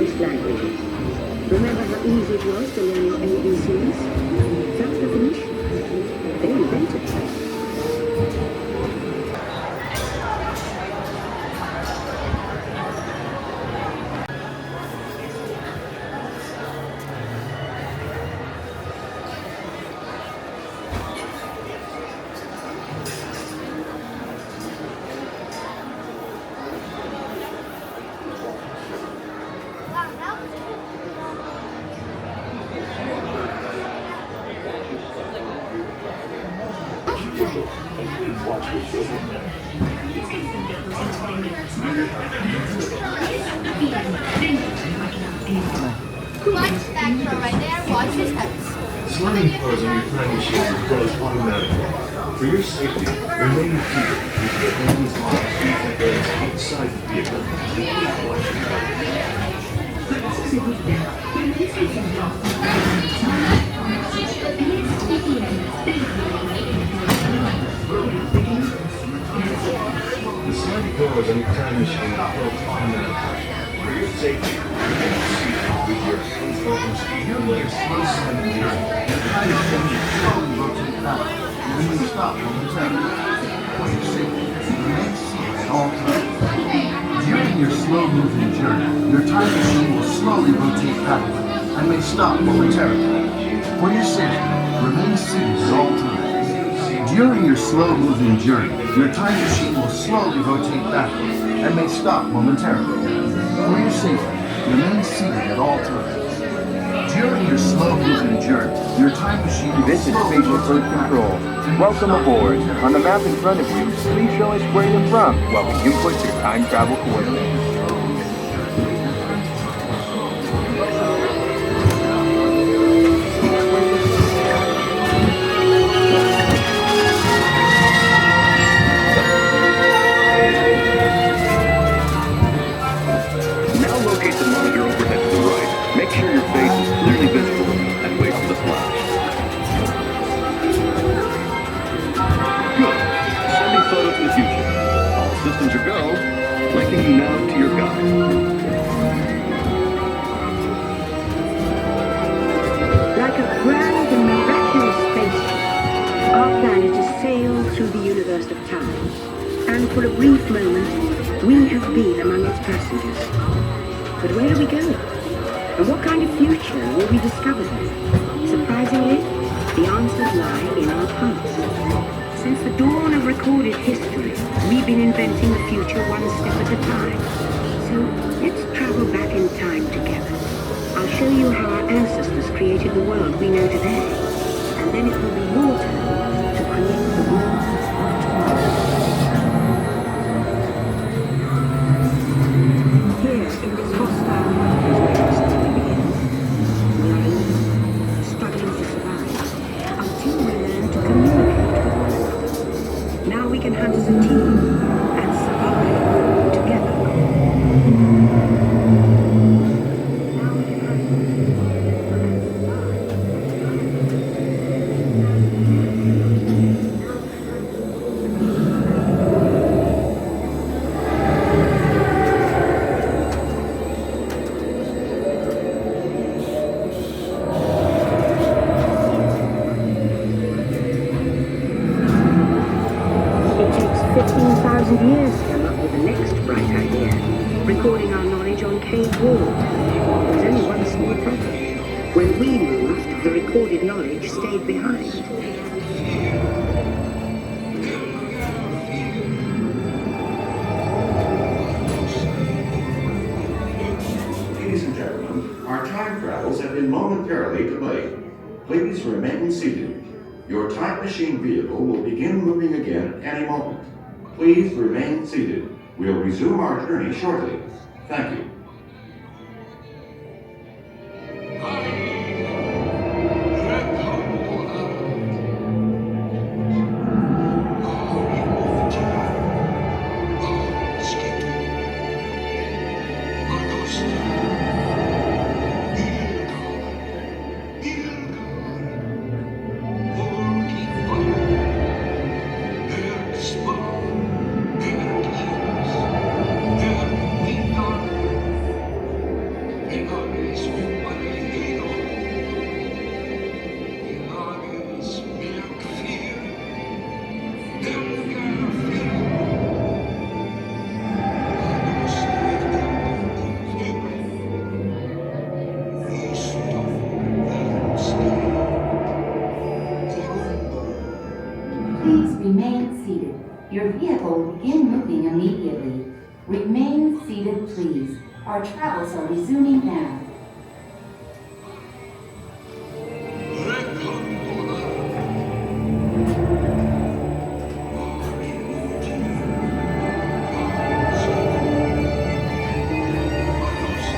most languages. Remember how easy it was to learn your ABCs? Self-definition. They invented it. Watch that girl right there. Watch his heads. Sliding doors on your time machine will close automatically. For your safety, remain seated with your hands locked and legs outside the vehicle. Watch your back. The sliding doors on your time machine will close automatically. For your safety, remain seated with your hands locked and legs outside the vehicle. When you stop momentarily, for your safety, remain seated at all times. During your slow-moving journey, your time machine will slowly rotate backward and may stop momentarily. For your safety, remain seated at all times. During your slow-moving journey, your time machine will slowly rotate backward and may stop momentarily. For your safety, remain seated at all times. During your slow-moving journey, your time machine will This is slowly Spaceship rotate Earth Control. Welcome aboard. On the map in front of you, please show us where you're from while we input your time travel coordinates. Now locate the monitor overhead to the right. Make sure your face is clearly visible and wait for the flash. Good. Sending photo to the future. All systems are go. Linking you now to your guide. Like a grand and miraculous spaceship, our planet has sailed through the universe of time. And for a brief moment, we have been among its passengers. But where do we go? And what kind of future will we discover there? Surprisingly, the answers lie in our past. Since the dawn of recorded history, we've been inventing the future one step at a time. So let's travel back in time together. I'll show you how our ancestors created the world we know today. And then it will be your turn to create the world of tomorrow. Here in this hostile world is where our story begins. We are alone, struggling to survive, until we learn to communicate with one another. Now we can hunt as a team and survive together. Now we can hunt and It takes 15,000 years to come up with the next bright idea, recording our knowledge on cave walls. There's only one small problem. When we moved, the recorded knowledge stayed behind. Ladies and gentlemen, our time travels have been momentarily delayed. Please remain seated. Your time machine vehicle will begin moving again any moment. Please remain seated. We'll resume our journey shortly. Thank you. immediately. Remain seated, please. Our travels are resuming now.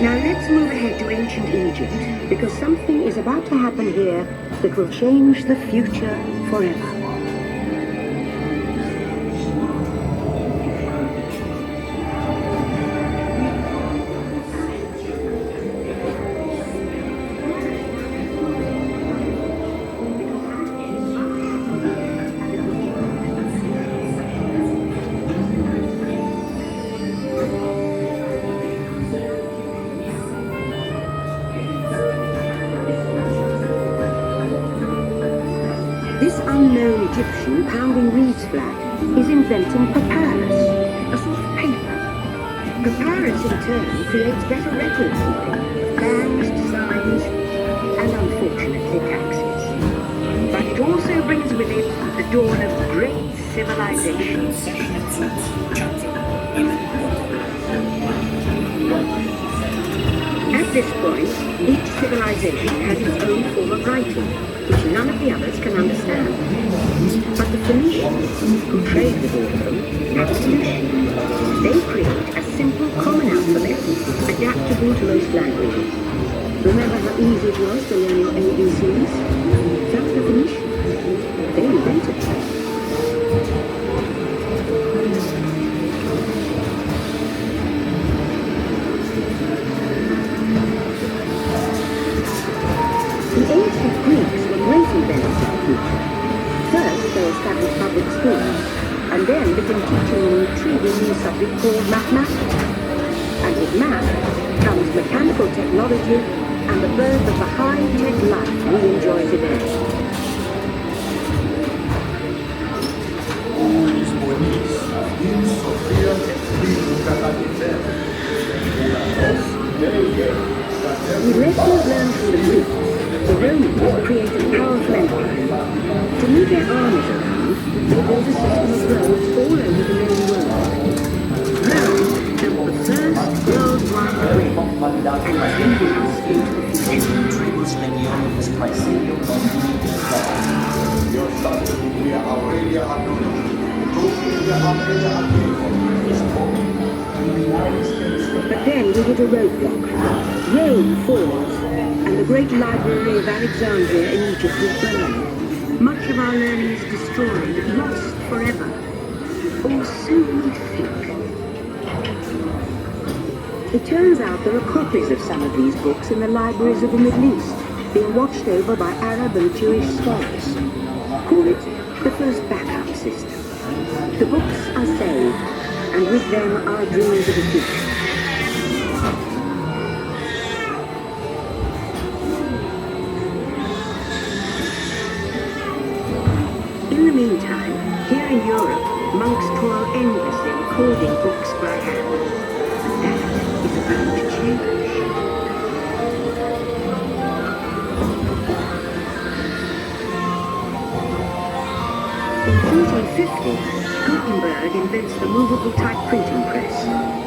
Now let's move ahead to ancient Egypt, because something is about to happen here that will change the future forever. This unknown Egyptian pounding reeds flat is inventing papyrus, a sort of paper. Papyrus in turn creates better record keeping, plans, designs, and unfortunately taxes. But it also brings with it the dawn of great civilization. At this point, each civilization has its own form of writing, which none of the others can understand. But the Phoenicians, who trade with all of them, have a solution. They create a simple common alphabet, adaptable to most languages. Remember how easy it was to learn your ABCs? That's the Phoenicians. They invented it. The ancient Greeks were great inventors of the future. First, they established public schools, and then began teaching an intriguing new subject called mathematics. And with math comes mechanical technology and the birth of the high-tech life we enjoy today. With lessons learned from the Greeks, the Romans created a powerful empire. To move their armies around, they built a system of roads all over the known world. Rome built the first worldwide web and leading us into the But then we hit a roadblock. Rome falls, and the great library of Alexandria in Egypt is burned. Much of our learning is destroyed, lost forever. Or so we think. It turns out there are copies of some of these books in the libraries of the Middle East, being watched over by Arab and Jewish scholars. Call it the first backup system. The books are saved, and with them our dreams of the future. In the meantime, here in Europe, monks toil endlessly recording books by hand. And that is about to change. In 1450, Gutenberg invents the movable type printing press.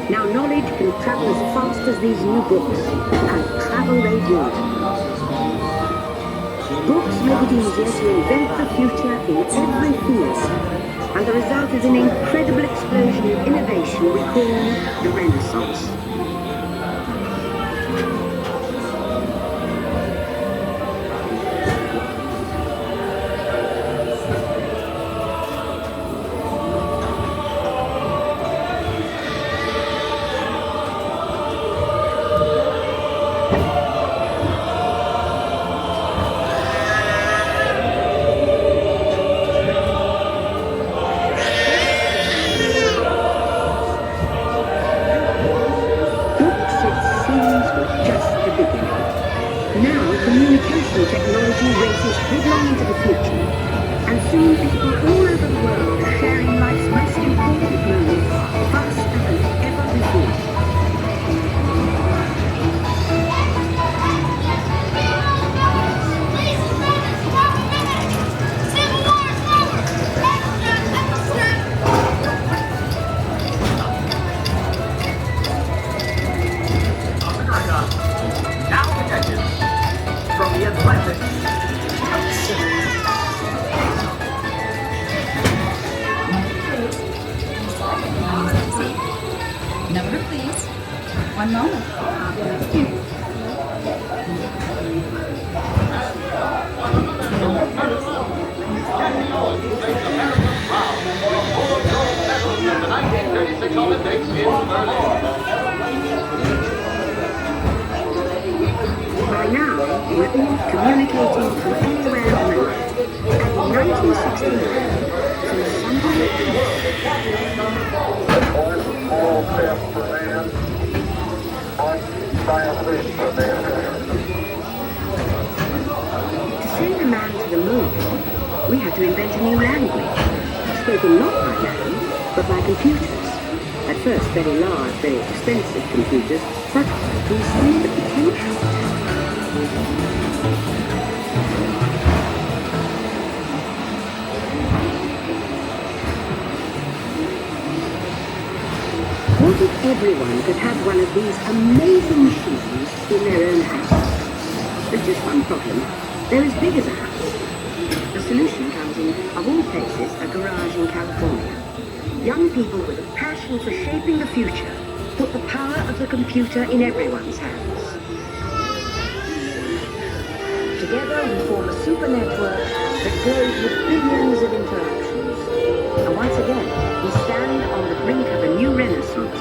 Now knowledge can travel as fast as these new books, and travel they did. Books make it easier to invent the future in every field, and the result is an incredible explosion of innovation we call the Renaissance. Communication technology races headlong into the future, and soon people all over the world are sharing life's most important moments faster than ever before. Number, please. One moment. By now, we're all communicating from anywhere on Earth. And in 1969, from somewhere to send a man to the moon, we had to invent a new language, spoken not by man, but by computers. At first, very large, very expensive computers, but we see the potential. What if everyone could have one of these amazing machines in their own house? There's just one problem. They're as big as a house. The solution comes in, of all places, a garage in California. Young people with a passion for shaping the future put the power of the computer in everyone's hands. Together we form a super network that grows with billions of interactions. And once again, we stand on the brink of a new renaissance.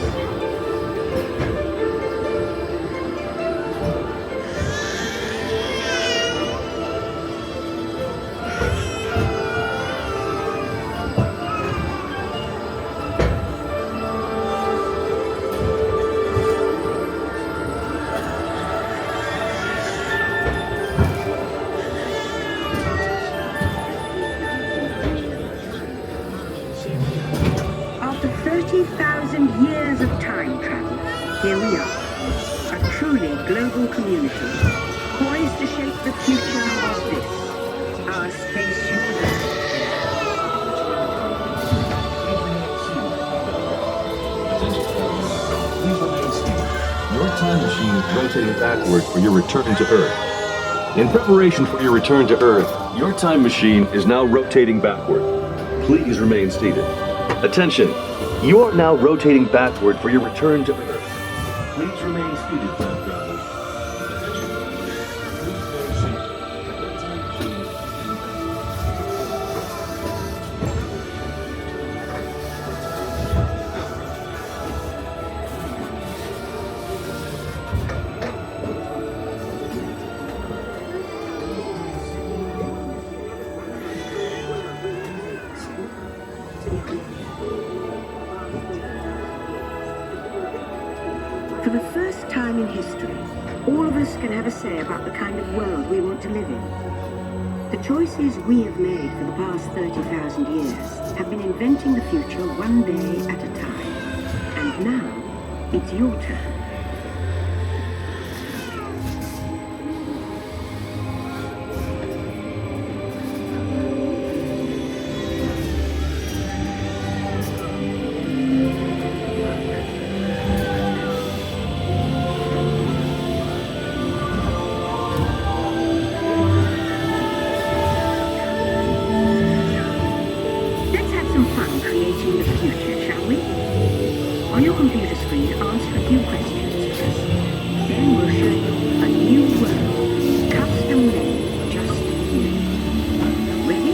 After 30,000 years of time travel, here we are, a truly global community, poised to shape the future of this, our spaceship Earth. Please remain seated. Your time machine is rotating backward for your return to Earth. In preparation for your return to Earth, your time machine is now rotating backward. Please remain seated. Attention! You are now rotating backward for your return to Earth. Please remain seated, time travelers. Attention! Please remain seated. Your time machine is For the first time in history, all of us can have a say about the kind of world we want to live in. The choices we have made for the past 30,000 years have been inventing the future one day at a time. And now, it's your turn. Let's have some fun creating the future, shall we? On your computer screen, answer a few questions first. Then we'll show you a new world, custom made just for you. Ready?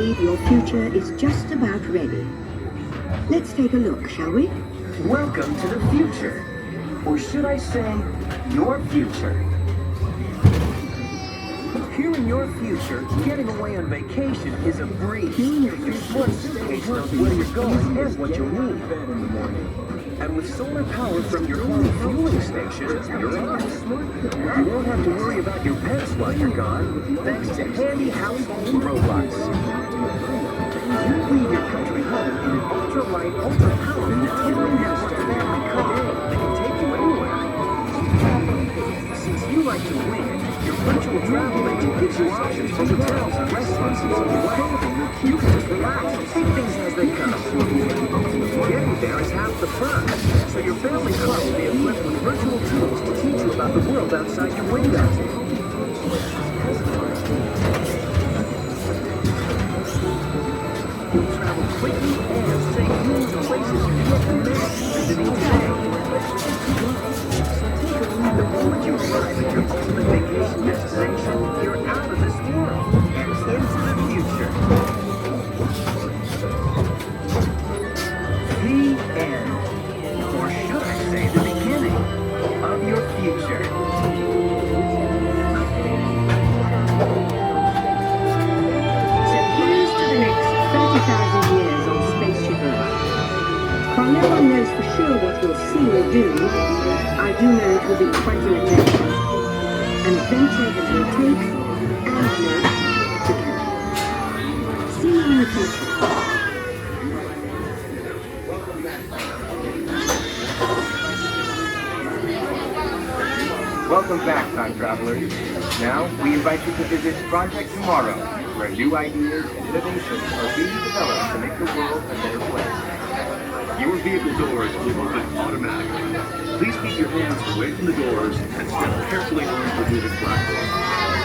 believe your future is just about ready. Let's take a look, shall we? Welcome to the future. Or should I say, your future. Here in your future, getting away on vacation is a breeze. Your smart suitcase knows where you're going and what you'll need. And with solar power from your home fueling station, you're on. You won't have to worry about your pets while you're gone, thanks to handy household robots. You leave your country home in an ultra-light, ultra-powered utility network family car that can take you anywhere. Since you like to win, your virtual travel agent gives you options for hotels and restaurants along the way. You can just relax and take things as they come. Getting there is half the fun, so your family car will be equipped with virtual tools to teach you about the world outside your window. You'll travel quickly and save millions of places you can't miss visiting today. The moment you arrive at your ultimate vacation destination, you're out of this world and into the future. The end. Or should I say the beginning of your future. So here's to the next 30,000 years on Spaceship Earth. While no one knows for sure what we'll see or do, I do know it will be quite an adventure. An adventure that will take and learn together. See you in the future. Welcome back, time travelers. Now, we invite you to visit Project Tomorrow, where new ideas and innovations are being developed to make the world a better place. Your vehicle doors will open automatically. Please keep your hands away from the doors and step carefully onto the moving platform.